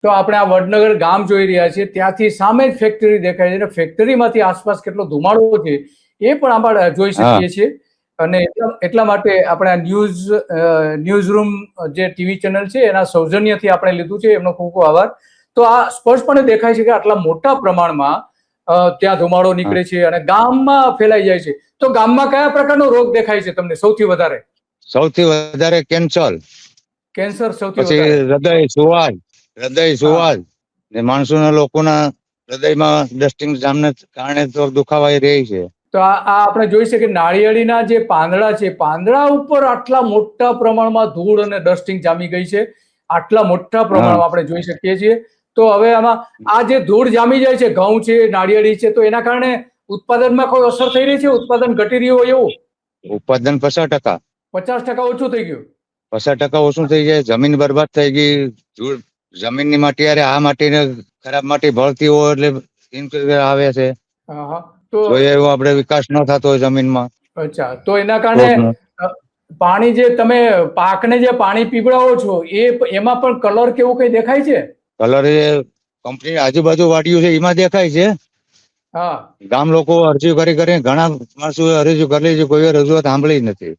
તો આપણે આ વડનગર ગામ જોઈ રહ્યા છીએ, ત્યાંથી સામે જ ફેક્ટરી દેખાય છે અને ફેક્ટરીમાંથી આસપાસ કેટલો ધુમાડો છે એ પણ આપણે જોઈ શકીએ છીએ. અને એટલા માટે આપણે આ ન્યૂઝ રૂમ જે ટીવી ચેનલ છે એના સૌજન્યથી આપણે લીધું છે, એમનો ખૂબ ખૂબ આભાર. તો આ સ્પષ્ટપણે દેખાય છે કે આટલા મોટા પ્રમાણમાં ત્યાં ધુમાડો નીકળે છે અને ગામમાં ફેલાઈ જાય છે. તો ગામમાં કયા પ્રકારનો રોગ દેખાય છે તમને સૌથી વધારે? સૌથી વધારે કેન્સર સૌથી પછી વધારે, હૃદય સુવાજ ને માણસોના લોકોના હૃદયમાં ડસ્ટિંગ જામને કારણે તો દુખાવાઈ રહી છે. તો આ આપણે જોઈ શકીએ કે નાળિયેરીના જે પાંદડા છે, પાંદડા ઉપર આટલા મોટા પ્રમાણમાં ધૂળ અને ડસ્ટિંગ જામી ગઈ છે, આટલા મોટા પ્રમાણમાં આપણે જોઈ શકીએ છીએ. તો હવે આમાં આ જે ધૂળ જામી જાય છે, ઘઉં છે, નાળિયેરી છે, તો એના કારણે ઉત્પાદનમાં કોઈ અસર થઈ રહી છે? ઉત્પાદન ઘટી રહ્યું હોય એવું? ઉત્પાદન 50% 50% ઓછું થઈ ગયું. 50% ઓછું થઈ જાય. જમીન બરબાદ થઈ ગઈ. જમીનની માટી આ માટીને ખરાબ માટી ભળતી હોય એટલે ઇન્ફેક્શન આવે છે. તો એવો આપણે વિકાસ ન થતો હોય જમીનમાં. અચ્છા, તો એના કારણે પાણી જે તમે પાકને જે પાણી પીવડાવો છો એમાં પણ કલર કેવું કઈ દેખાય છે? કલર એ કંપની આજુબાજુ વાડીઓ છે એમાં દેખાય છે. ગામ લોકો અરજી કરી ઘણા માણસો અરજી કરી છે, કોઈ રજૂઆત સાંભળી નથી.